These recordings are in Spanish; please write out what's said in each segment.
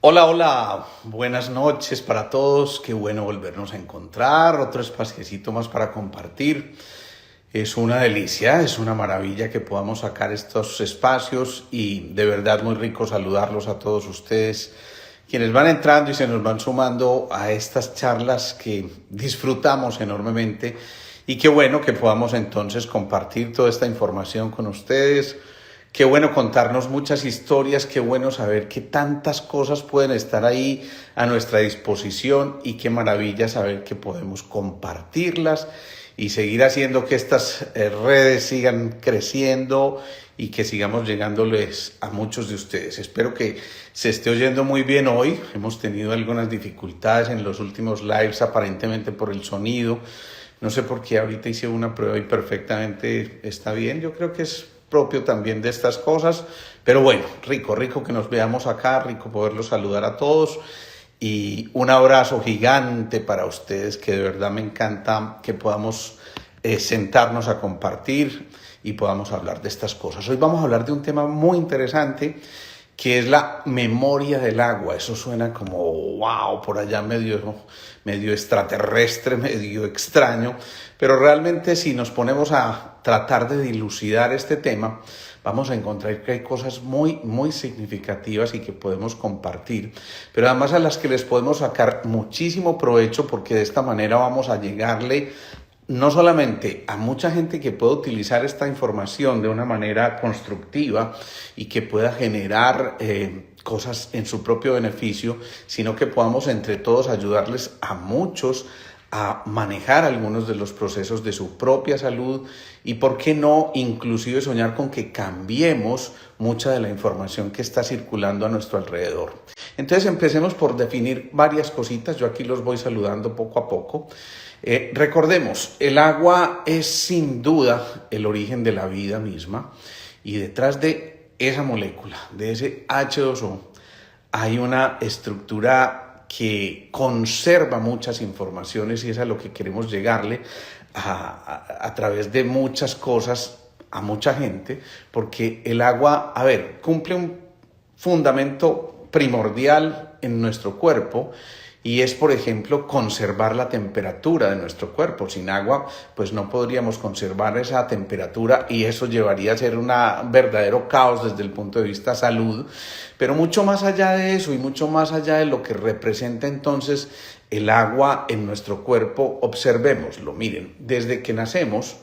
Hola, hola, buenas noches para todos, qué bueno volvernos a encontrar, otro espaciecito más para compartir. Es una delicia, es una maravilla que podamos sacar estos espacios y de verdad muy rico saludarlos a todos ustedes, quienes van entrando y se nos van sumando a estas charlas que disfrutamos enormemente y qué bueno que podamos entonces compartir toda esta información con ustedes. Qué bueno contarnos muchas historias, qué bueno saber que tantas cosas pueden estar ahí a nuestra disposición y qué maravilla saber que podemos compartirlas y seguir haciendo que estas redes sigan creciendo y que sigamos llegándoles a muchos de ustedes. Espero que se esté oyendo muy bien hoy. Hemos tenido algunas dificultades en los últimos lives, aparentemente por el sonido. No sé por qué ahorita hice una prueba y perfectamente está bien. Yo creo que es propio también de estas cosas, pero bueno, rico que nos veamos acá, rico poderlos saludar a todos y un abrazo gigante para ustedes, que de verdad me encanta que podamos sentarnos a compartir y podamos hablar de estas cosas. Hoy vamos a hablar de un tema muy interesante que es la memoria del agua. Eso suena como wow, por allá medio extraterrestre, medio extraño, pero realmente si nos ponemos a tratar de dilucidar este tema, vamos a encontrar que hay cosas muy significativas y que podemos compartir, pero además a las que les podemos sacar muchísimo provecho, porque de esta manera vamos a llegarle no solamente a mucha gente que pueda utilizar esta información de una manera constructiva y que pueda generar cosas en su propio beneficio, sino que podamos entre todos ayudarles a muchos a manejar algunos de los procesos de su propia salud y, por qué no, inclusive soñar con que cambiemos mucha de la información que está circulando a nuestro alrededor. Entonces empecemos por definir varias cositas. Yo aquí los voy saludando poco a poco. Recordemos, el agua es sin duda el origen de la vida misma y detrás de esa molécula, de ese H2O, hay una estructura que conserva muchas informaciones y es a lo que queremos llegarle a través de muchas cosas a mucha gente, porque el agua, cumple un fundamento primordial en nuestro cuerpo y es, por ejemplo, conservar la temperatura de nuestro cuerpo. Sin agua, pues no podríamos conservar esa temperatura y eso llevaría a ser un verdadero caos desde el punto de vista salud. Pero mucho más allá de eso y mucho más allá de lo que representa entonces el agua en nuestro cuerpo, observémoslo. Miren, desde que nacemos,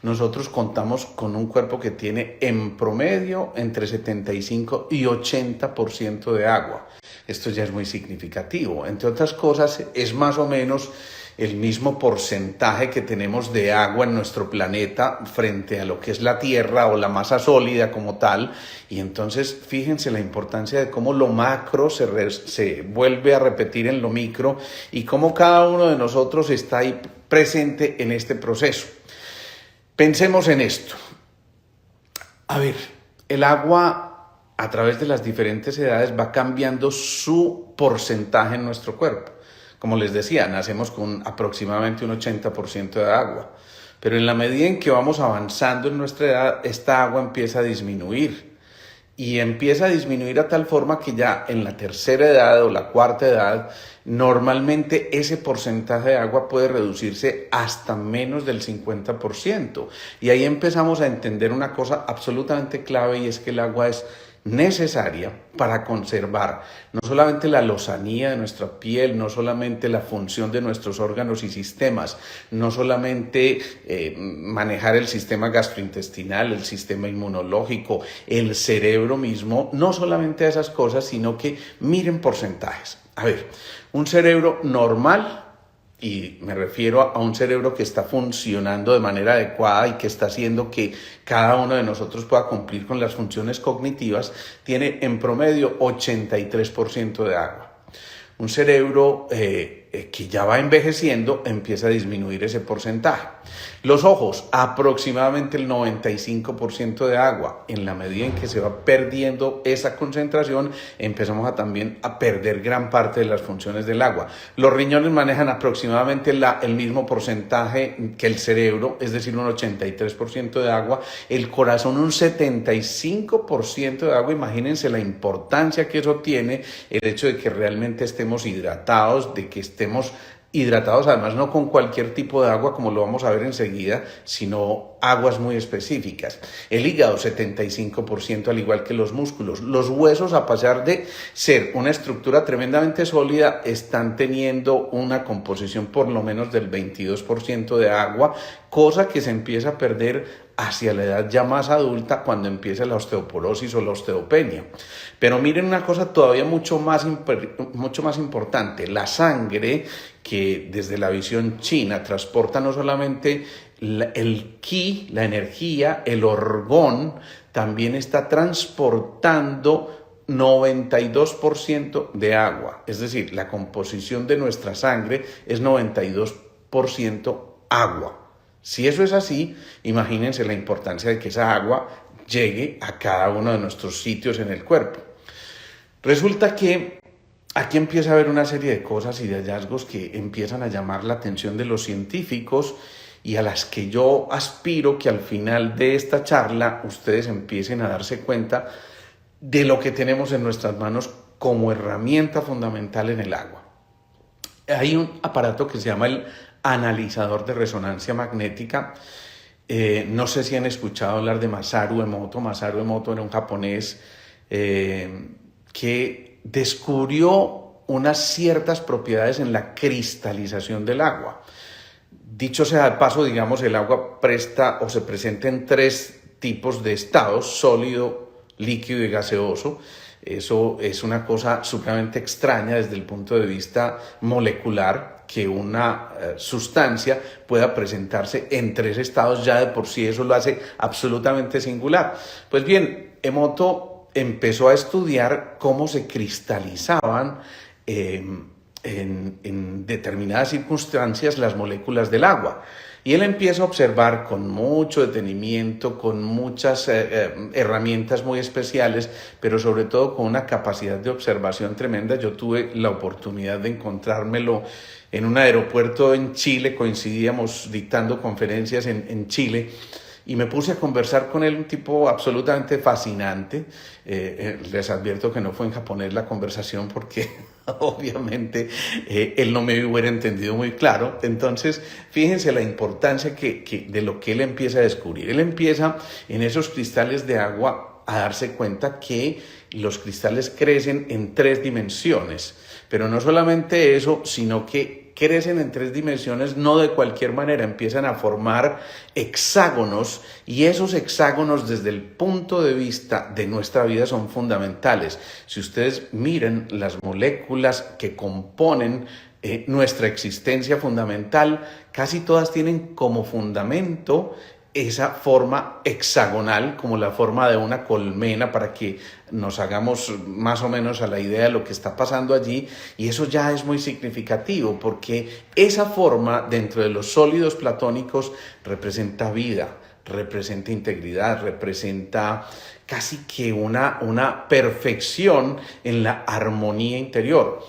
nosotros contamos con un cuerpo que tiene en promedio entre 75 y 80% de agua. Esto ya es muy significativo. Entre otras cosas, es más o menos el mismo porcentaje que tenemos de agua en nuestro planeta frente a lo que es la Tierra o la masa sólida como tal. Y entonces, fíjense la importancia de cómo lo macro se vuelve a repetir en lo micro y cómo cada uno de nosotros está ahí presente en este proceso. Pensemos en esto. El agua a través de las diferentes edades va cambiando su porcentaje en nuestro cuerpo. Como les decía, nacemos con aproximadamente un 80% de agua, pero en la medida en que vamos avanzando en nuestra edad, esta agua empieza a disminuir. Y empieza a disminuir a tal forma que ya en la tercera edad o la cuarta edad, normalmente ese porcentaje de agua puede reducirse hasta menos del 50%. Y ahí empezamos a entender una cosa absolutamente clave, y es que el agua es necesaria para conservar no solamente la lozanía de nuestra piel, no solamente la función de nuestros órganos y sistemas, no solamente manejar el sistema gastrointestinal, el sistema inmunológico, el cerebro mismo, no solamente esas cosas, sino que miren porcentajes. Un cerebro normal, y me refiero a un cerebro que está funcionando de manera adecuada y que está haciendo que cada uno de nosotros pueda cumplir con las funciones cognitivas, tiene en promedio 83% de agua. Un cerebro que ya va envejeciendo, empieza a disminuir ese porcentaje. Los ojos, aproximadamente el 95% de agua. En la medida en que se va perdiendo esa concentración, empezamos también a perder gran parte de las funciones del agua. Los riñones manejan aproximadamente el mismo porcentaje que el cerebro, es decir, un 83% de agua. El corazón un 75% de agua. Imagínense la importancia que eso tiene, el hecho de que realmente estemos hidratados, de que estemos hidratados, además no con cualquier tipo de agua, como lo vamos a ver enseguida, sino aguas muy específicas. El hígado, 75%, al igual que los músculos. Los huesos, a pesar de ser una estructura tremendamente sólida, están teniendo una composición por lo menos del 22% de agua, cosa que se empieza a perder hacia la edad ya más adulta, cuando empieza la osteoporosis o la osteopenia. Pero miren una cosa todavía mucho más importante: la sangre, que desde la visión china transporta no solamente el ki, la energía, el orgón, también está transportando 92% de agua. Es decir, la composición de nuestra sangre es 92% agua. Si eso es así, imagínense la importancia de que esa agua llegue a cada uno de nuestros sitios en el cuerpo. Resulta que aquí empieza a haber una serie de cosas y de hallazgos que empiezan a llamar la atención de los científicos, y a las que yo aspiro que al final de esta charla ustedes empiecen a darse cuenta de lo que tenemos en nuestras manos como herramienta fundamental en el agua. Hay un aparato que se llama el analizador de resonancia magnética. No sé si han escuchado hablar de Masaru Emoto. Masaru Emoto era un japonés que descubrió unas ciertas propiedades en la cristalización del agua. Dicho sea de paso, digamos, el agua se presenta en 3 tipos de estados: sólido, líquido y gaseoso. Eso es una cosa supremamente extraña desde el punto de vista molecular, que una sustancia pueda presentarse en 3 estados. Ya de por sí eso lo hace absolutamente singular. Pues bien, Emoto empezó a estudiar cómo se cristalizaban en determinadas circunstancias las moléculas del agua. Y él empieza a observar con mucho detenimiento, con muchas herramientas muy especiales, pero sobre todo con una capacidad de observación tremenda. Yo tuve la oportunidad de encontrármelo en un aeropuerto en Chile, coincidíamos dictando conferencias en Chile, y me puse a conversar con él, un tipo absolutamente fascinante. Les advierto que no fue en japonés la conversación, porque obviamente él no me hubiera entendido muy claro. Entonces, fíjense la importancia de lo que él empieza a descubrir. Él empieza en esos cristales de agua a darse cuenta que los cristales crecen en 3 dimensiones. Pero no solamente eso, sino que crecen en 3 dimensiones no de cualquier manera, empiezan a formar hexágonos, y esos hexágonos desde el punto de vista de nuestra vida son fundamentales. Si ustedes miran las moléculas que componen nuestra existencia fundamental, casi todas tienen como fundamento esa forma hexagonal, como la forma de una colmena, para que nos hagamos más o menos a la idea de lo que está pasando allí. Y eso ya es muy significativo, porque esa forma dentro de los sólidos platónicos representa vida, representa integridad, representa casi que una perfección en la armonía interior.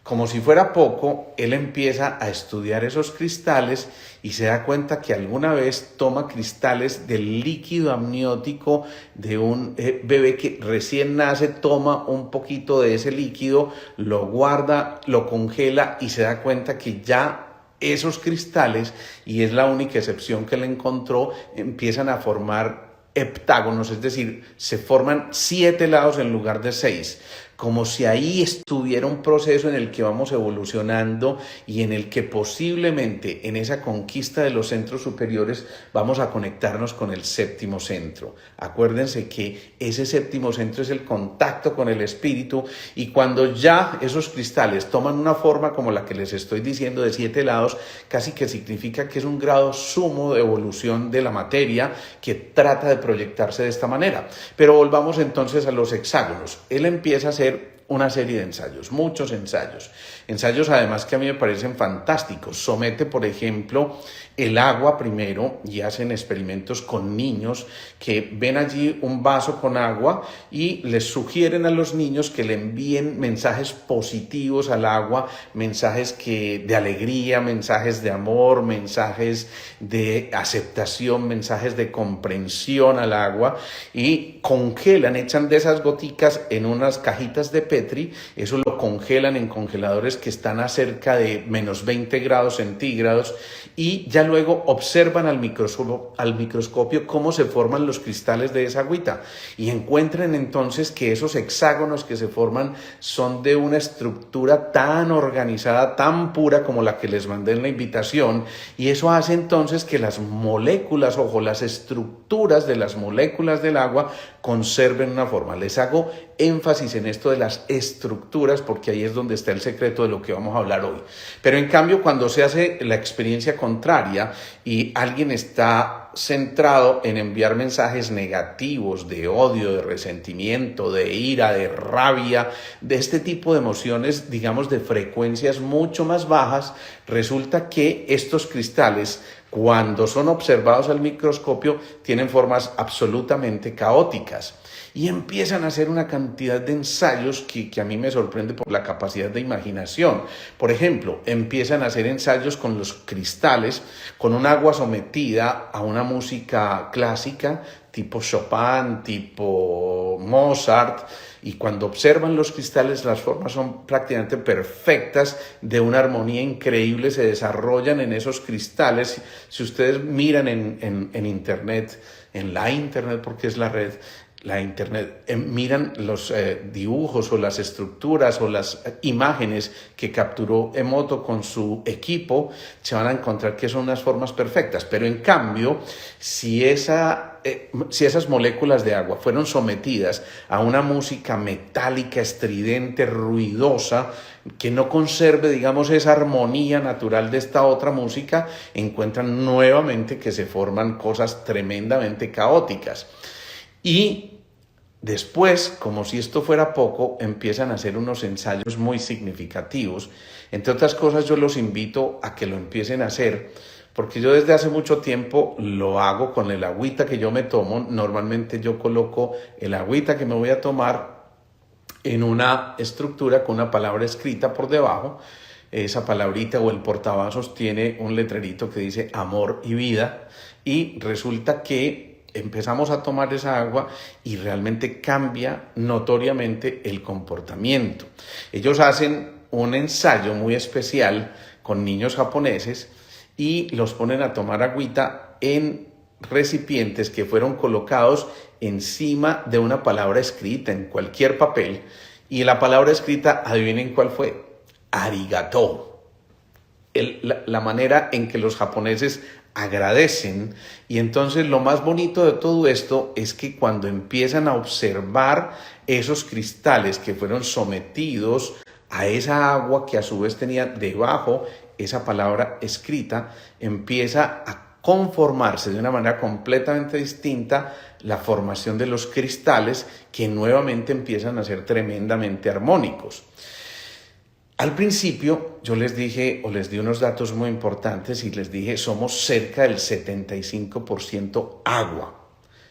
Como si fuera poco, él empieza a estudiar esos cristales y se da cuenta que alguna vez toma cristales del líquido amniótico de un bebé que recién nace, toma un poquito de ese líquido, lo guarda, lo congela, y se da cuenta que ya esos cristales, y es la única excepción que él encontró, empiezan a formar heptágonos, es decir, se forman 7 lados en lugar de 6, como si ahí estuviera un proceso en el que vamos evolucionando y en el que posiblemente en esa conquista de los centros superiores vamos a conectarnos con el 7º centro. Acuérdense que ese 7º centro es el contacto con el espíritu, y cuando ya esos cristales toman una forma como la que les estoy diciendo de 7 lados, casi que significa que es un grado sumo de evolución de la materia que trata de proyectarse de esta manera. Pero volvamos entonces a los hexágonos. Él empieza a hacer una serie de ensayos, muchos ensayos. Ensayos además que a mí me parecen fantásticos. Somete, por ejemplo, el agua primero y hacen experimentos con niños que ven allí un vaso con agua y les sugieren a los niños que le envíen mensajes positivos al agua, mensajes de alegría, mensajes de amor, mensajes de aceptación, mensajes de comprensión al agua, y congelan, echan de esas goticas en unas cajitas de Petri. Eso lo congelan en congeladores que están a cerca de menos 20 grados centígrados, y ya luego observan al microscopio cómo se forman los cristales de esa agüita, y encuentran entonces que esos hexágonos que se forman son de una estructura tan organizada, tan pura como la que les mandé en la invitación, y eso hace entonces que las moléculas, ojo, las estructuras de las moléculas del agua conserven una forma. Les hago énfasis en esto de las estructuras porque ahí es donde está el secreto de lo que vamos a hablar hoy. Pero en cambio, cuando se hace la experiencia contraria y alguien está centrado en enviar mensajes negativos de odio, de resentimiento, de ira, de rabia, de este tipo de emociones, digamos, de frecuencias mucho más bajas, resulta que estos cristales, cuando son observados al microscopio, tienen formas absolutamente caóticas. Y empiezan a hacer una cantidad de ensayos que a mí me sorprende por la capacidad de imaginación. Por ejemplo, empiezan a hacer ensayos con los cristales, con un agua sometida a una música clásica, tipo Chopin, tipo Mozart, y cuando observan los cristales, las formas son prácticamente perfectas, de una armonía increíble, se desarrollan en esos cristales. Si ustedes miran en Internet, en la Internet, porque es la red, la Internet, miran los dibujos o las estructuras o las imágenes que capturó Emoto con su equipo, se van a encontrar que son unas formas perfectas. Pero en cambio, si esas moléculas de agua fueron sometidas a una música metálica, estridente, ruidosa, que no conserve, digamos, esa armonía natural de esta otra música, encuentran nuevamente que se forman cosas tremendamente caóticas. Y después, como si esto fuera poco, empiezan a hacer unos ensayos muy significativos. Entre otras cosas, yo los invito a que lo empiecen a hacer, porque yo desde hace mucho tiempo lo hago con el agüita que yo me tomo. Normalmente yo coloco el agüita que me voy a tomar en una estructura con una palabra escrita por debajo. Esa palabrita o el portavasos tiene un letrerito que dice amor y vida, y resulta que empezamos a tomar esa agua y realmente cambia notoriamente el comportamiento. Ellos hacen un ensayo muy especial con niños japoneses y los ponen a tomar agüita en recipientes que fueron colocados encima de una palabra escrita en cualquier papel, y la palabra escrita, adivinen cuál fue: arigato. La manera en que los japoneses agradecen. Y entonces lo más bonito de todo esto es que cuando empiezan a observar esos cristales que fueron sometidos a esa agua que a su vez tenía debajo esa palabra escrita, empieza a conformarse de una manera completamente distinta la formación de los cristales, que nuevamente empiezan a ser tremendamente armónicos. Al principio yo les dije, o les di unos datos muy importantes, y les dije, somos cerca del 75% agua.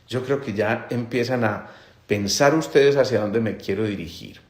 Yo creo que ya empiezan a pensar ustedes hacia dónde me quiero dirigir.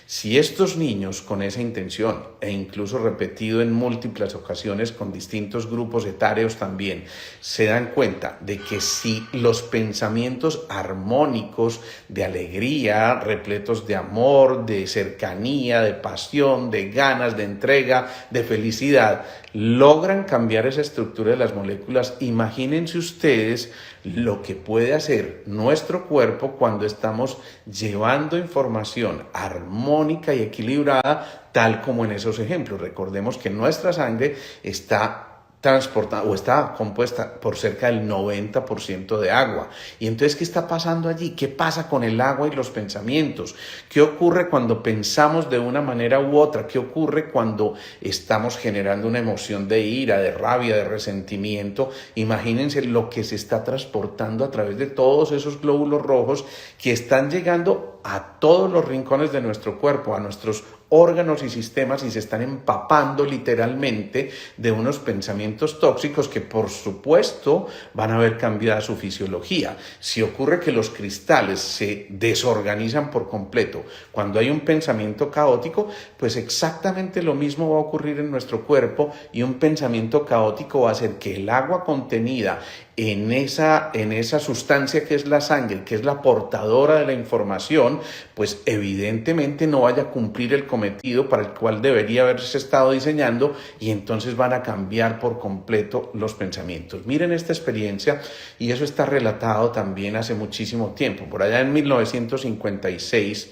Si estos niños, con esa intención, e incluso repetido en múltiples ocasiones con distintos grupos etarios también, se dan cuenta de que si los pensamientos armónicos de alegría, repletos de amor, de cercanía, de pasión, de ganas, de entrega, de felicidad, logran cambiar esa estructura de las moléculas, imagínense ustedes lo que puede hacer nuestro cuerpo cuando estamos llevando información armónica y equilibrada, tal como en esos ejemplos. Recordemos que nuestra sangre está transportada o está compuesta por cerca del 90% de agua. Y entonces, ¿qué está pasando allí? ¿Qué pasa con el agua y los pensamientos? ¿Qué ocurre cuando pensamos de una manera u otra? ¿Qué ocurre cuando estamos generando una emoción de ira, de rabia, de resentimiento? Imagínense lo que se está transportando a través de todos esos glóbulos rojos que están llegando a todos los rincones de nuestro cuerpo, a nuestros órganos y sistemas, y se están empapando literalmente de unos pensamientos tóxicos que por supuesto van a ver cambiada su fisiología. Si ocurre que los cristales se desorganizan por completo cuando hay un pensamiento caótico, pues exactamente lo mismo va a ocurrir en nuestro cuerpo, y un pensamiento caótico va a hacer que el agua contenida en esa sustancia que es la sangre, que es la portadora de la información, pues evidentemente no vaya a cumplir el cometido para el cual debería haberse estado diseñando, y entonces van a cambiar por completo los pensamientos. Miren esta experiencia, y eso está relatado también hace muchísimo tiempo. Por allá en 1956,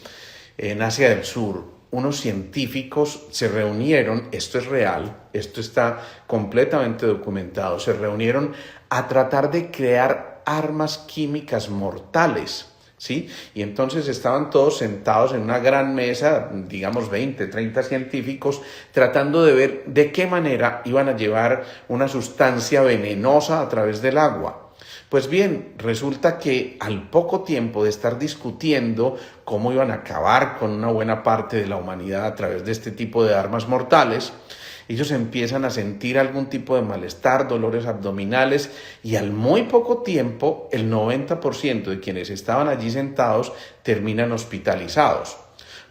en Asia del Sur, unos científicos se reunieron, esto es real, esto está completamente documentado, se reunieron a tratar de crear armas químicas mortales, ¿sí? Y entonces estaban todos sentados en una gran mesa, digamos 20, 30 científicos, tratando de ver de qué manera iban a llevar una sustancia venenosa a través del agua. Pues bien, resulta que al poco tiempo de estar discutiendo cómo iban a acabar con una buena parte de la humanidad a través de este tipo de armas mortales, ellos empiezan a sentir algún tipo de malestar, dolores abdominales, y al muy poco tiempo el 90% de quienes estaban allí sentados terminan hospitalizados.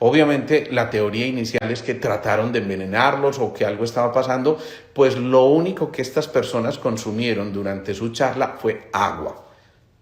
Obviamente la teoría inicial es que trataron de envenenarlos o que algo estaba pasando, pues lo único que estas personas consumieron durante su charla fue agua.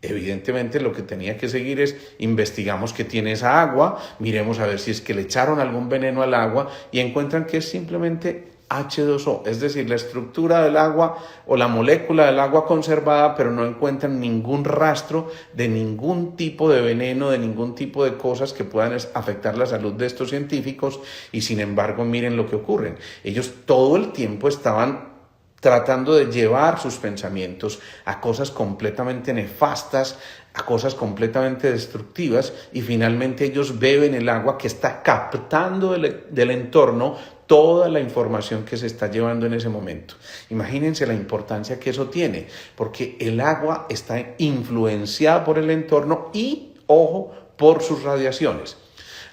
Evidentemente lo que tenía que seguir es: investigamos qué tiene esa agua, miremos a ver si es que le echaron algún veneno al agua, y encuentran que es simplemente H2O, es decir, la estructura del agua o la molécula del agua conservada, pero no encuentran ningún rastro de ningún tipo de veneno, de ningún tipo de cosas que puedan afectar la salud de estos científicos. Y sin embargo, miren lo que ocurre. Ellos todo el tiempo estaban tratando de llevar sus pensamientos a cosas completamente nefastas, a cosas completamente destructivas, y finalmente ellos beben el agua que está captando del entorno toda la información que se está llevando en ese momento. Imagínense la importancia que eso tiene, porque el agua está influenciada por el entorno y, ojo, por sus radiaciones.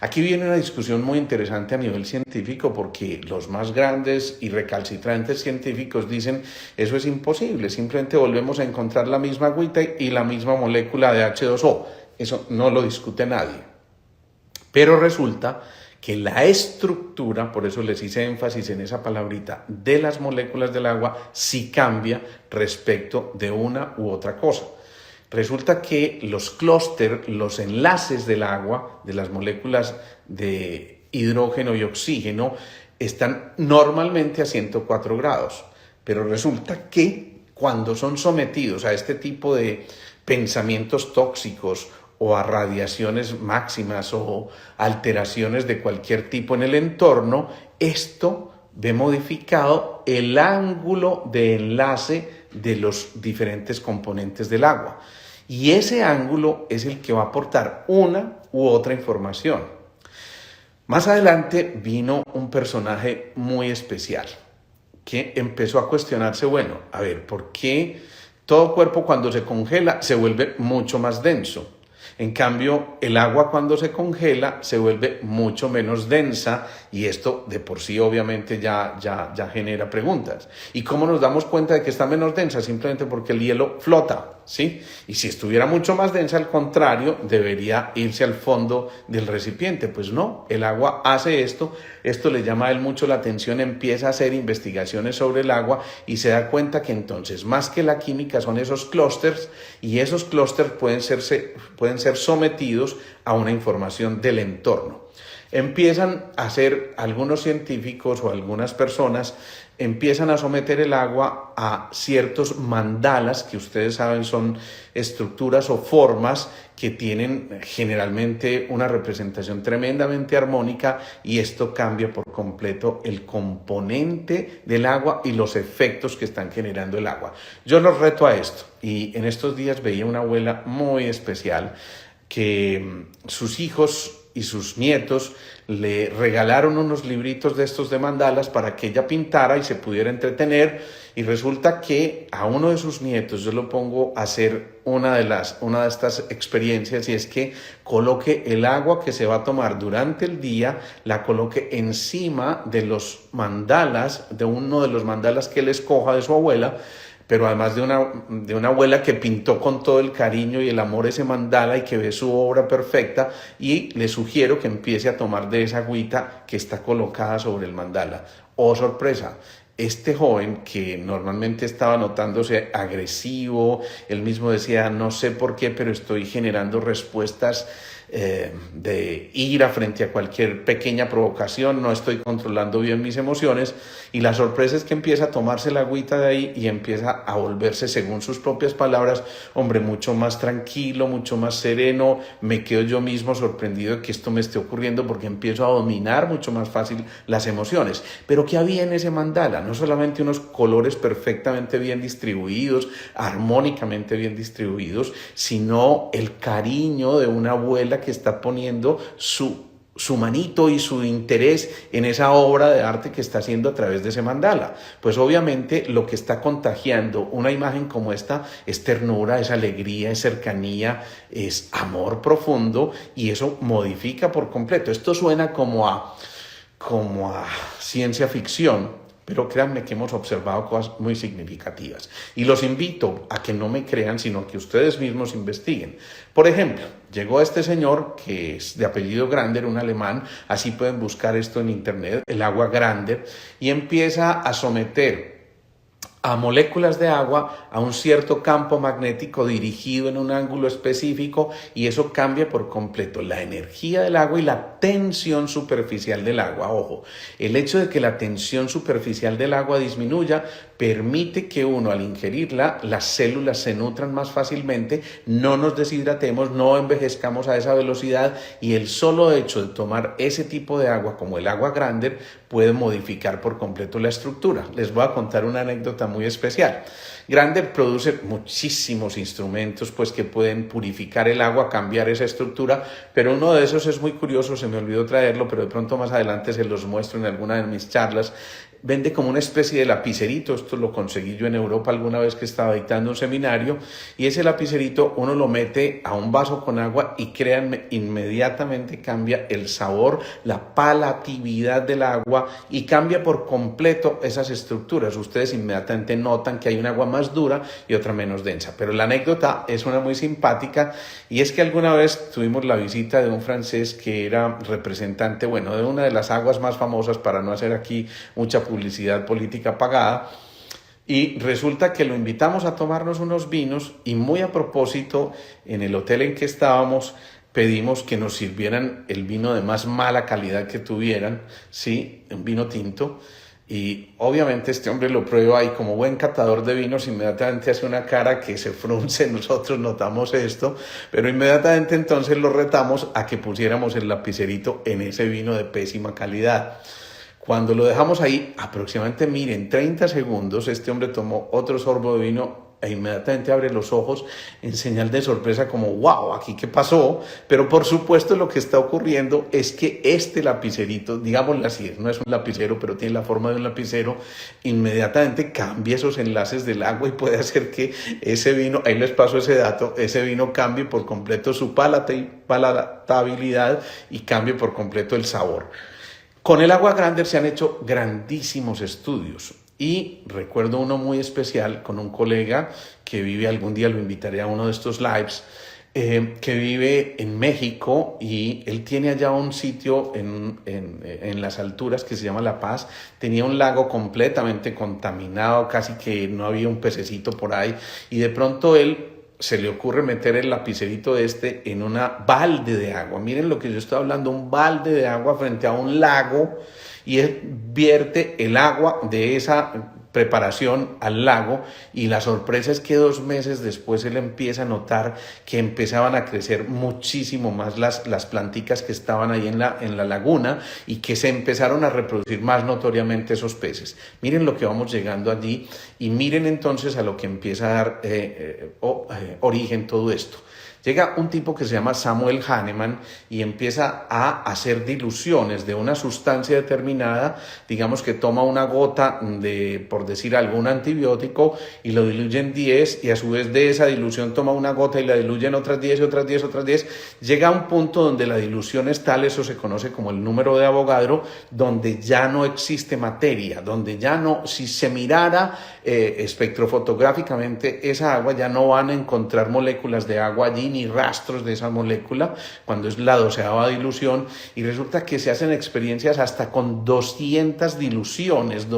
Aquí viene una discusión muy interesante a nivel científico, porque los más grandes y recalcitrantes científicos dicen: eso es imposible, simplemente volvemos a encontrar la misma agüita y la misma molécula de H2O. Eso no lo discute nadie. Pero resulta que la estructura, por eso les hice énfasis en esa palabrita, de las moléculas del agua sí cambia respecto de una u otra cosa. Resulta que los clústeres, los enlaces del agua, de las moléculas de hidrógeno y oxígeno, están normalmente a 104 grados. Pero resulta que cuando son sometidos a este tipo de pensamientos tóxicos o a radiaciones máximas o alteraciones de cualquier tipo en el entorno, esto ve modificado el ángulo de enlace de los diferentes componentes del agua. Y ese ángulo es el que va a aportar una u otra información. Más adelante vino un personaje muy especial que empezó a cuestionarse, bueno, a ver, ¿por qué todo cuerpo cuando se congela se vuelve mucho más denso? En cambio, el agua cuando se congela se vuelve mucho menos densa, y esto de por sí obviamente ya genera preguntas. ¿Y cómo nos damos cuenta de que está menos densa? Simplemente porque el hielo flota, ¿sí? Y si estuviera mucho más densa, al contrario, debería irse al fondo del recipiente. Pues no, el agua hace esto le llama a él mucho la atención, empieza a hacer investigaciones sobre el agua y se da cuenta que entonces, más que la química, son esos clústeres, y esos clústeres pueden ser sometidos a una información del entorno. Empiezan a hacer algunos científicos o algunas personas, empiezan a someter el agua a ciertos mandalas, que ustedes saben son estructuras o formas que tienen generalmente una representación tremendamente armónica, y esto cambia por completo el componente del agua y los efectos que están generando el agua. Yo los reto a esto, y en estos días veía una abuela muy especial que sus hijos y sus nietos le regalaron unos libritos de estos de mandalas para que ella pintara y se pudiera entretener, y resulta que a uno de sus nietos yo lo pongo a hacer una de estas experiencias, y es que coloque el agua que se va a tomar durante el día, la coloque encima de los mandalas, de uno de los mandalas que él escoja de su abuela, pero además de una abuela que pintó con todo el cariño y el amor ese mandala y que ve su obra perfecta, y le sugiero que empiece a tomar de esa agüita que está colocada sobre el mandala. ¡Oh, sorpresa! Este joven, que normalmente estaba notándose agresivo, él mismo decía, no sé por qué, pero estoy generando respuestas de ira frente a cualquier pequeña provocación, no estoy controlando bien mis emociones, y la sorpresa es que empieza a tomarse la agüita de ahí y empieza a volverse, según sus propias palabras, hombre, mucho más tranquilo, mucho más sereno. Me quedo yo mismo sorprendido de que esto me esté ocurriendo, porque empiezo a dominar mucho más fácil las emociones. Pero ¿qué había en ese mandala? No solamente unos colores perfectamente bien distribuidos, armónicamente bien distribuidos, sino el cariño de una abuela que está poniendo su manito y su interés en esa obra de arte que está haciendo a través de ese mandala. Pues obviamente lo que está contagiando una imagen como esta es ternura, es alegría, es cercanía, es amor profundo, y eso modifica por completo. Esto suena como a ciencia ficción, pero créanme que hemos observado cosas muy significativas. Y los invito a que no me crean, sino que ustedes mismos investiguen. Por ejemplo, llegó este señor que es de apellido Grander, un alemán, así pueden buscar esto en internet, el agua Grander, y empieza a someter a moléculas de agua a un cierto campo magnético dirigido en un ángulo específico, y eso cambia por completo la energía del agua y la tensión superficial del agua. Ojo, el hecho de que la tensión superficial del agua disminuya permite que uno, al ingerirla, las células se nutran más fácilmente, no nos deshidratemos, no envejezcamos a esa velocidad, y el solo hecho de tomar ese tipo de agua, como el agua Grander, puede modificar por completo la estructura. Les voy a contar una anécdota muy especial. Grander produce muchísimos instrumentos pues, que pueden purificar el agua, cambiar esa estructura, pero uno de esos es muy curioso, se me olvidó traerlo, pero de pronto más adelante se los muestro en alguna de mis charlas. Vende como una especie de lapicerito, esto lo conseguí yo en Europa alguna vez que estaba dictando un seminario, y ese lapicerito uno lo mete a un vaso con agua y créanme, inmediatamente cambia el sabor, la palatabilidad del agua, y cambia por completo esas estructuras. Ustedes inmediatamente notan que hay un agua más dura y otra menos densa. Pero la anécdota es una muy simpática, y es que alguna vez tuvimos la visita de un francés que era representante, bueno, de una de las aguas más famosas, para no hacer aquí mucha publicidad política pagada, y resulta que lo invitamos a tomarnos unos vinos, y muy a propósito, en el hotel en que estábamos, pedimos que nos sirvieran el vino de más mala calidad que tuvieran, sí, un vino tinto. Y obviamente este hombre lo prueba y, como buen catador de vinos, inmediatamente hace una cara que se frunce. Nosotros notamos esto, pero inmediatamente entonces lo retamos a que pusiéramos el lapicerito en ese vino de pésima calidad. Cuando lo dejamos ahí, aproximadamente, miren, 30 segundos, este hombre tomó otro sorbo de vino e inmediatamente abre los ojos en señal de sorpresa, como wow, ¿aquí qué pasó? Pero por supuesto lo que está ocurriendo es que este lapicerito, digámoslo así, no es un lapicero, pero tiene la forma de un lapicero, inmediatamente cambia esos enlaces del agua y puede hacer que ese vino, ahí les paso ese dato, ese vino cambie por completo su palatabilidad y cambie por completo el sabor. Con el agua Grander se han hecho grandísimos estudios, y recuerdo uno muy especial con un colega que vive, algún día lo invitaré a uno de estos lives, que vive en México, y él tiene allá un sitio en las alturas que se llama La Paz. Tenía un lago completamente contaminado, casi que no había un pececito por ahí, y de pronto él se le ocurre meter el lapicerito en una balde de agua. Miren lo que yo estoy hablando, un balde de agua frente a un lago, y él vierte el agua de esa preparación al lago, y la sorpresa es que 2 meses después él empieza a notar que empezaban a crecer muchísimo más las planticas que estaban ahí en la laguna, y que se empezaron a reproducir más notoriamente esos peces. Miren lo que vamos llegando allí, y miren entonces a lo que empieza a dar origen todo esto. Llega un tipo que se llama Samuel Hahnemann y empieza a hacer diluciones de una sustancia determinada, digamos que toma una gota de, por decir algo, un antibiótico y lo diluye en 10 y a su vez de esa dilución toma una gota y la diluye en otras 10 y otras 10, otras 10. Llega a un punto donde la dilución es tal, eso se conoce como el número de Avogadro, donde ya no existe materia, donde ya no, si se mirara espectrofotográficamente esa agua, ya no van a encontrar moléculas de agua allí ni rastros de esa molécula cuando es la 12ª dilución, y resulta que se hacen experiencias hasta con 200 diluciones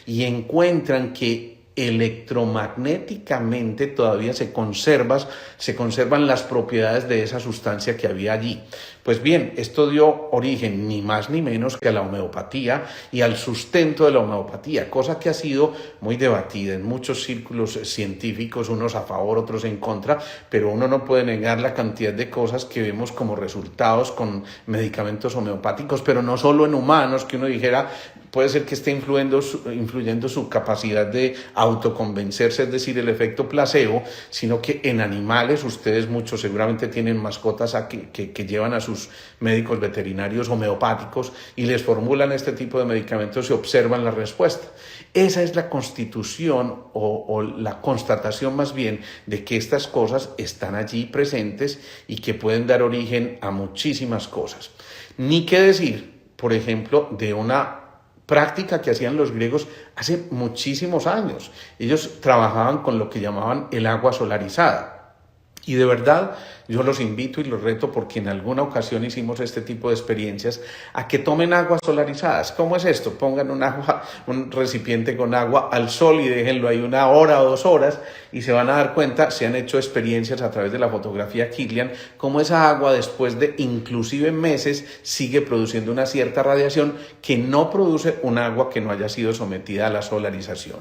y encuentran que electromagnéticamente todavía se conservan las propiedades de esa sustancia que había allí. Pues bien, esto dio origen ni más ni menos que a la homeopatía y al sustento de la homeopatía, cosa que ha sido muy debatida en muchos círculos científicos, unos a favor, otros en contra, pero uno no puede negar la cantidad de cosas que vemos como resultados con medicamentos homeopáticos, pero no solo en humanos, que uno dijera, puede ser que esté influyendo su capacidad de autoconvencerse, es decir, el efecto placebo, sino que en animales, ustedes muchos seguramente tienen mascotas que llevan a sus médicos veterinarios homeopáticos y les formulan este tipo de medicamentos y observan la respuesta. Esa es la constitución o la constatación más bien de que estas cosas están allí presentes y que pueden dar origen a muchísimas cosas. Ni qué decir, por ejemplo, de una práctica que hacían los griegos hace muchísimos años. Ellos trabajaban con lo que llamaban el agua solarizada. Y de verdad, yo los invito y los reto, porque en alguna ocasión hicimos este tipo de experiencias, a que tomen aguas solarizadas. ¿Cómo es esto? Pongan un recipiente con agua al sol y déjenlo ahí 1 hora o 2 horas y se van a dar cuenta, se han hecho experiencias a través de la fotografía Kirlian, cómo esa agua después de inclusive meses sigue produciendo una cierta radiación que no produce un agua que no haya sido sometida a la solarización.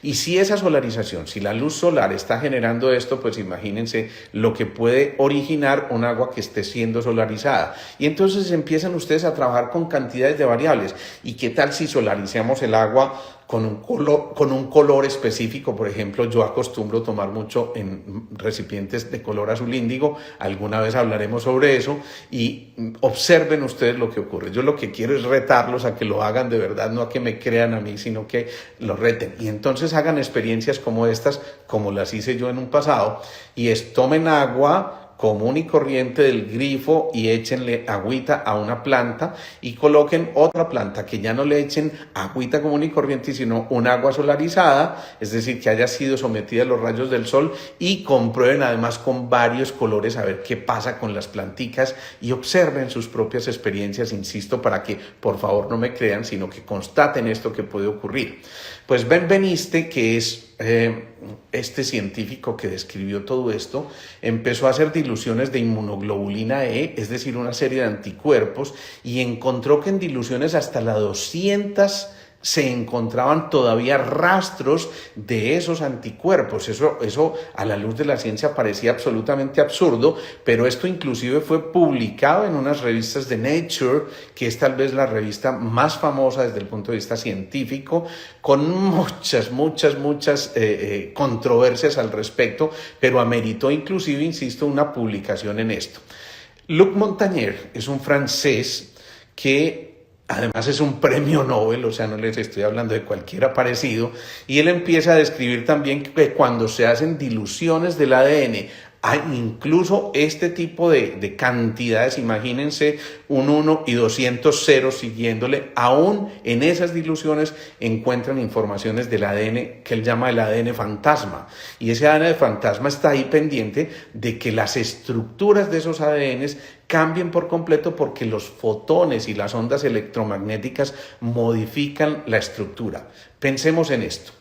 Y si esa solarización, si la luz solar está generando esto, pues imagínense lo que puede originar un agua que esté siendo solarizada. Y entonces empiezan ustedes a trabajar con cantidades de variables. ¿Y qué tal si solarizamos el agua con un color específico? Por ejemplo, yo acostumbro tomar mucho en recipientes de color azul índigo. Alguna vez hablaremos sobre eso y observen ustedes lo que ocurre. Yo lo que quiero es retarlos a que lo hagan de verdad, no a que me crean a mí, sino que lo reten. Y entonces hagan experiencias como estas, como las hice yo en un pasado, y tomen agua común y corriente del grifo y échenle agüita a una planta y coloquen otra planta que ya no le echen agüita común y corriente, sino un agua solarizada, es decir, que haya sido sometida a los rayos del sol, y comprueben además con varios colores a ver qué pasa con las planticas y observen sus propias experiencias, insisto, para que por favor no me crean, sino que constaten esto que puede ocurrir. Pues Benveniste, que es este científico que describió todo esto, empezó a hacer diluciones de inmunoglobulina E, es decir, una serie de anticuerpos, y encontró que en diluciones hasta la 200 se encontraban todavía rastros de esos anticuerpos. Eso a la luz de la ciencia parecía absolutamente absurdo, pero esto inclusive fue publicado en unas revistas de Nature, que es tal vez la revista más famosa desde el punto de vista científico, con muchas controversias al respecto, pero ameritó inclusive, insisto, una publicación en esto. Luc Montagnier es un francés que además es un premio Nobel, o sea, no les estoy hablando de cualquiera parecido, y él empieza a describir también que cuando se hacen diluciones del ADN, hay incluso este tipo de cantidades, imagínense un 1 y 200 ceros siguiéndole, aún en esas diluciones encuentran informaciones del ADN que él llama el ADN fantasma, y ese ADN fantasma está ahí pendiente de que las estructuras de esos ADNs cambien por completo, porque los fotones y las ondas electromagnéticas modifican la estructura. Pensemos en esto.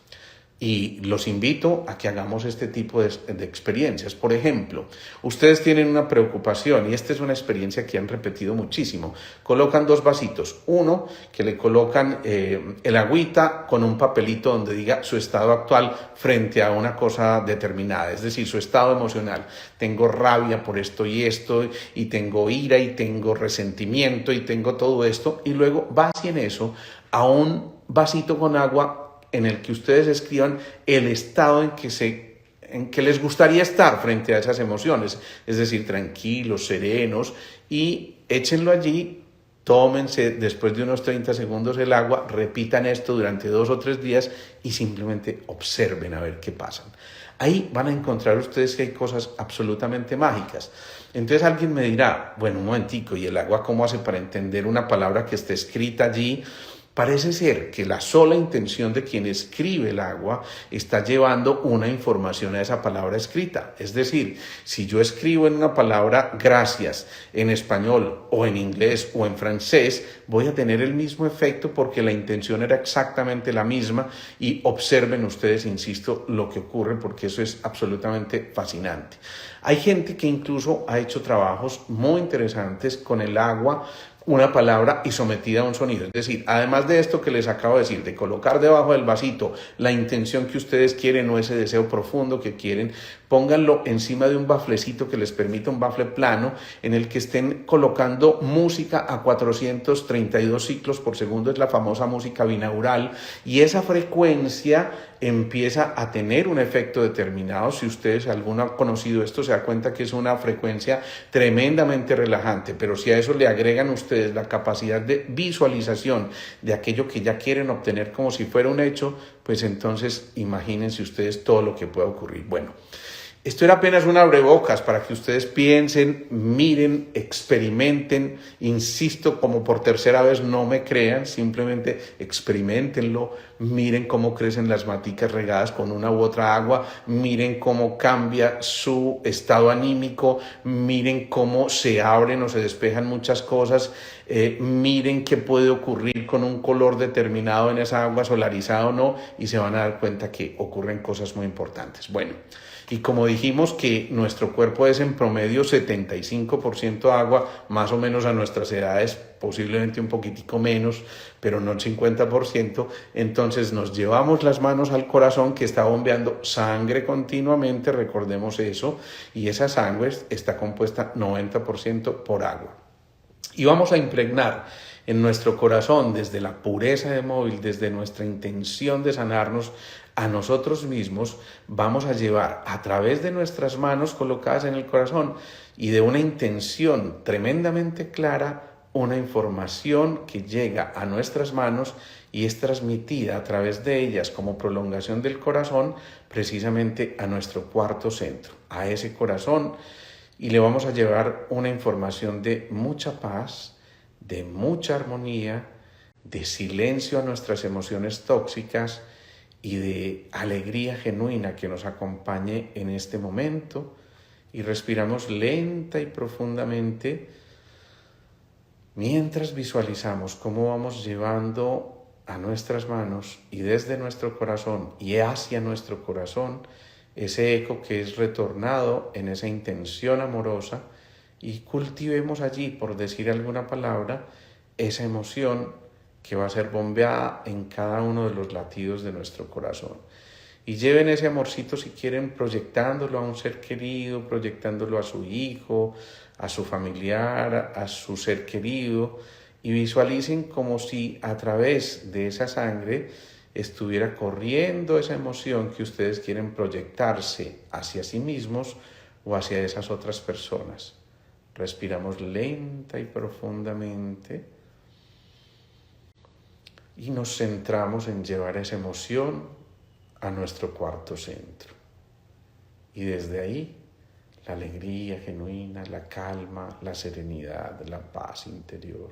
Y los invito a que hagamos este tipo de experiencias. Por ejemplo, ustedes tienen una preocupación, y esta es una experiencia que han repetido muchísimo. Colocan 2 vasitos. Uno, que le colocan el agüita con un papelito donde diga su estado actual frente a una cosa determinada, es decir, su estado emocional. Tengo rabia por esto, y tengo ira, y tengo resentimiento, y tengo todo esto. Y luego vacíen eso a un vasito con agua en el que ustedes escriban el estado en que se en que les gustaría estar frente a esas emociones, es decir, tranquilos, serenos, y échenlo allí. Tómense después de unos 30 segundos el agua, repitan esto durante 2 o 3 días y simplemente observen a ver qué pasa. Ahí van a encontrar ustedes que hay cosas absolutamente mágicas. Entonces alguien me dirá, bueno, un momentico, ¿y el agua cómo hace para entender una palabra que está escrita allí? Parece ser que la sola intención de quien escribe el agua está llevando una información a esa palabra escrita. Es decir, si yo escribo en una palabra gracias en español o en inglés o en francés, voy a tener el mismo efecto porque la intención era exactamente la misma. Y observen ustedes, insisto, lo que ocurre porque eso es absolutamente fascinante. Hay gente que incluso ha hecho trabajos muy interesantes con el agua, una palabra y sometida a un sonido. Es decir, además de esto que les acabo de decir, de colocar debajo del vasito la intención que ustedes quieren o ese deseo profundo que quieren, pónganlo encima de un baflecito que les permita, un bafle plano, en el que estén colocando música a 432 ciclos por segundo, es la famosa música binaural, y esa frecuencia empieza a tener un efecto determinado. Si ustedes, alguno ha conocido esto, se da cuenta que es una frecuencia tremendamente relajante, pero si a eso le agregan ustedes la capacidad de visualización de aquello que ya quieren obtener como si fuera un hecho, pues entonces imagínense ustedes todo lo que puede ocurrir. Bueno, esto era apenas un abrebocas para que ustedes piensen, miren, experimenten. Insisto, como por tercera vez, no me crean, simplemente experimentenlo. Miren cómo crecen las maticas regadas con una u otra agua. Miren cómo cambia su estado anímico. Miren cómo se abren o se despejan muchas cosas. Miren qué puede ocurrir con un color determinado en esa agua, solarizada o no, y se van a dar cuenta que ocurren cosas muy importantes. Bueno, y como dijimos que nuestro cuerpo es en promedio 75% agua, más o menos a nuestras edades, posiblemente un poquitico menos, pero no el 50%, entonces nos llevamos las manos al corazón que está bombeando sangre continuamente, recordemos eso, y esa sangre está compuesta 90% por agua. Y vamos a impregnar en nuestro corazón, desde la pureza de móvil, desde nuestra intención de sanarnos a nosotros mismos, vamos a llevar a través de nuestras manos colocadas en el corazón y de una intención tremendamente clara, una información que llega a nuestras manos y es transmitida a través de ellas como prolongación del corazón precisamente a nuestro cuarto centro, a ese corazón, y le vamos a llevar una información de mucha paz, de mucha armonía, de silencio a nuestras emociones tóxicas y de alegría genuina que nos acompañe en este momento. Y respiramos lenta y profundamente mientras visualizamos cómo vamos llevando a nuestras manos y desde nuestro corazón y hacia nuestro corazón ese eco que es retornado en esa intención amorosa, y cultivemos allí, por decir alguna palabra, esa emoción que va a ser bombeada en cada uno de los latidos de nuestro corazón. Y lleven ese amorcito, si quieren, proyectándolo a un ser querido, proyectándolo a su hijo, a su familiar, a su ser querido, y visualicen como si a través de esa sangre estuviera corriendo esa emoción que ustedes quieren proyectarse hacia sí mismos o hacia esas otras personas. Respiramos lenta y profundamente y nos centramos en llevar esa emoción a nuestro cuarto centro. Y desde ahí, la alegría genuina, la calma, la serenidad, la paz interior.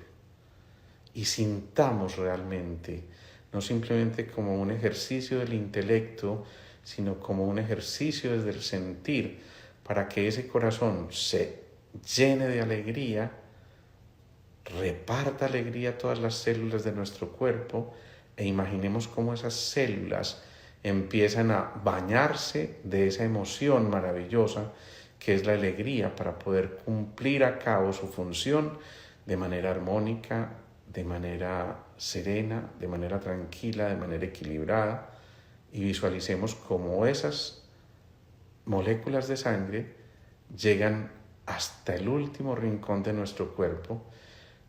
Y sintamos realmente, no simplemente como un ejercicio del intelecto, sino como un ejercicio desde el sentir, para que ese corazón se llene de alegría, reparta alegría a todas las células de nuestro cuerpo, e imaginemos cómo esas células empiezan a bañarse de esa emoción maravillosa que es la alegría, para poder cumplir a cabo su función de manera armónica, de manera serena, de manera tranquila, de manera equilibrada, y visualicemos cómo esas moléculas de sangre llegan hasta el último rincón de nuestro cuerpo,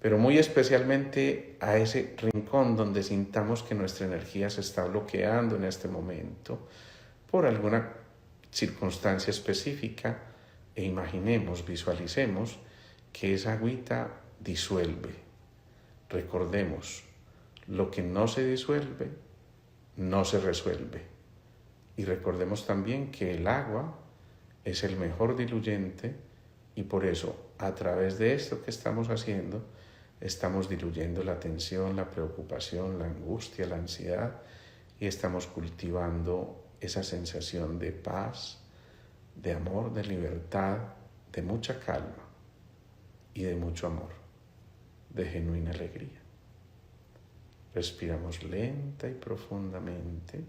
pero muy especialmente a ese rincón donde sintamos que nuestra energía se está bloqueando en este momento por alguna circunstancia específica e imaginemos, visualicemos que esa agüita disuelve. Recordemos, lo que no se disuelve, no se resuelve. Y recordemos también que el agua es el mejor diluyente y por eso, a través de esto que estamos haciendo, estamos diluyendo la tensión, la preocupación, la angustia, la ansiedad y estamos cultivando esa sensación de paz, de amor, de libertad, de mucha calma y de mucho amor, de genuina alegría. Respiramos lenta y profundamente.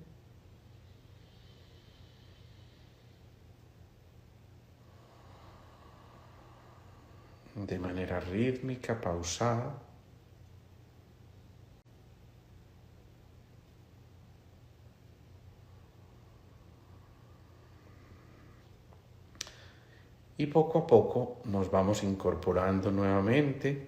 De manera rítmica, pausada. Y poco a poco nos vamos incorporando nuevamente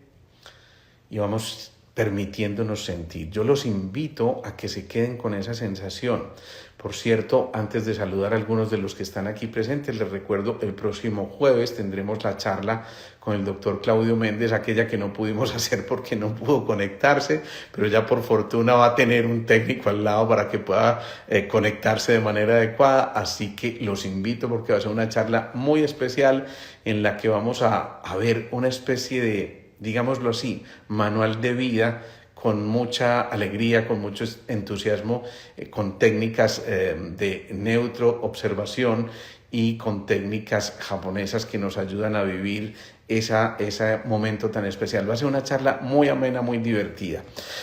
y vamos permitiéndonos sentir. Yo los invito a que se queden con esa sensación. Por cierto, antes de saludar a algunos de los que están aquí presentes, les recuerdo, el próximo jueves tendremos la charla con el doctor Claudio Méndez, aquella que no pudimos hacer porque no pudo conectarse, pero ya por fortuna va a tener un técnico al lado para que pueda conectarse de manera adecuada. Así que los invito porque va a ser una charla muy especial en la que vamos a ver una especie de, digámoslo así, manual de vida con mucha alegría, con mucho entusiasmo, con técnicas de neuroobservación y con técnicas japonesas que nos ayudan a vivir ese momento tan especial. Va a ser una charla muy amena, muy divertida.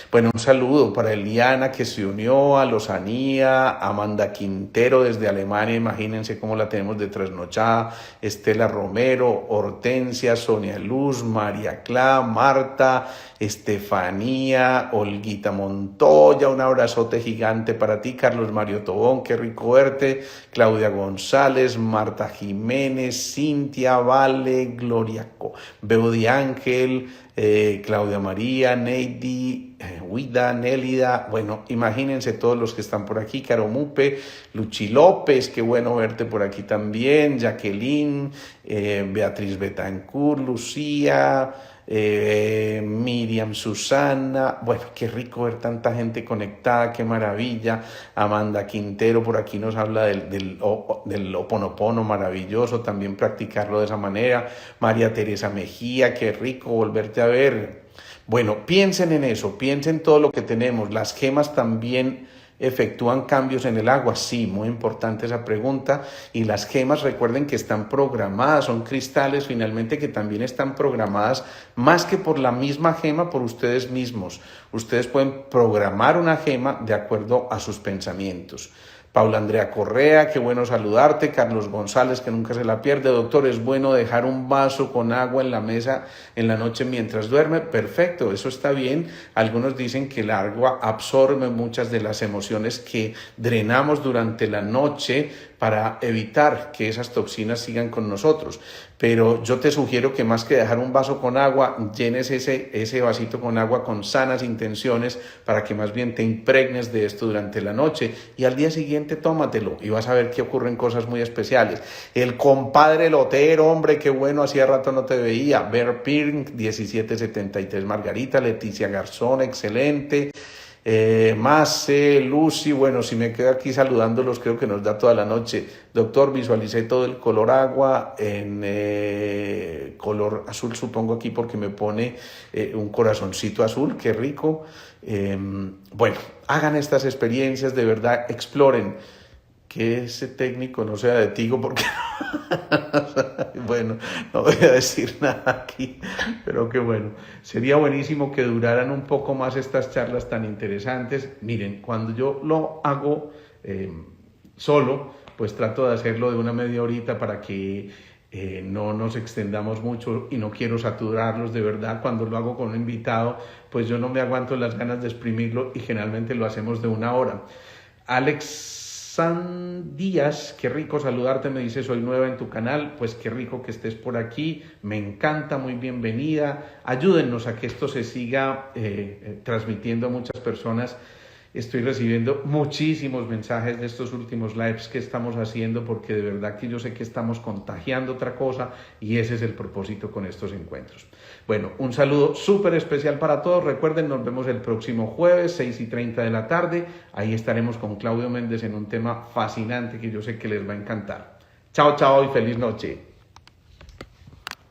Bueno, un saludo para Eliana que se unió, a Lozanía, Amanda Quintero desde Alemania, imagínense cómo la tenemos de trasnochada, Estela Romero, Hortensia, Sonia Luz, María Clá, Marta, Estefanía, Olguita Montoya, un abrazote gigante para ti, Carlos Mario Tobón, qué rico verte, Claudia González, Marta Jiménez, Cintia, Vale, Gloria Beudi Ángel, Claudia María, Neidi, Huida, Nélida, bueno, imagínense todos los que están por aquí, Caro Mupe, Luchi López, qué bueno verte por aquí también, Jacqueline, Beatriz Betancourt, Lucía, Miriam, Susana, bueno, qué rico ver tanta gente conectada, qué maravilla. Amanda Quintero por aquí nos habla del Ho'oponopono, maravilloso también practicarlo de esa manera. María Teresa Mejía, qué rico volverte a ver. Bueno, piensen en eso, piensen todo lo que tenemos. Las gemas también efectúan cambios en el agua. Sí, muy importante esa pregunta. Y las gemas, recuerden que están programadas, son cristales finalmente que también están programadas más que por la misma gema, por ustedes mismos. Ustedes pueden programar una gema de acuerdo a sus pensamientos. Paula Andrea Correa, qué bueno saludarte. Carlos González, que nunca se la pierde. Doctor, ¿es bueno dejar un vaso con agua en la mesa en la noche mientras duerme? Perfecto, eso está bien. Algunos dicen que el agua absorbe muchas de las emociones que drenamos durante la noche para evitar que esas toxinas sigan con nosotros. Pero yo te sugiero que más que dejar un vaso con agua, llenes ese vasito con agua con sanas intenciones para que más bien te impregnes de esto durante la noche y al día siguiente tómatelo y vas a ver que ocurren cosas muy especiales. El compadre Lotero, hombre, qué bueno, hacía rato no te veía. Bear Pink, 1773 Margarita, Leticia Garzón, excelente. Mase, Lucy, bueno, si me quedo aquí saludándolos creo que nos da toda la noche. Doctor, visualicé todo el color agua en color azul, supongo aquí porque me pone un corazoncito azul, qué rico. Bueno, hagan estas experiencias, de verdad, exploren. Que ese técnico no sea de Tigo porque bueno, no voy a decir nada aquí, pero qué bueno. Sería buenísimo que duraran un poco más estas charlas tan interesantes. Miren, cuando yo lo hago solo, pues trato de hacerlo de una media horita para que no nos extendamos mucho y no quiero saturarlos de verdad. Cuando lo hago con un invitado, pues yo no me aguanto las ganas de exprimirlo y generalmente lo hacemos de una hora. Alex San Díaz, qué rico saludarte, me dice, soy nueva en tu canal, pues qué rico que estés por aquí, me encanta, muy bienvenida, ayúdennos a que esto se siga transmitiendo a muchas personas Estoy recibiendo muchísimos mensajes de estos últimos lives que estamos haciendo porque de verdad que yo sé que estamos contagiando otra cosa y ese es el propósito con estos encuentros. Bueno, un saludo súper especial para todos. Recuerden, nos vemos el próximo jueves, 6:30 de la tarde. Ahí estaremos con Claudio Méndez en un tema fascinante que yo sé que les va a encantar. Chao, chao y feliz noche.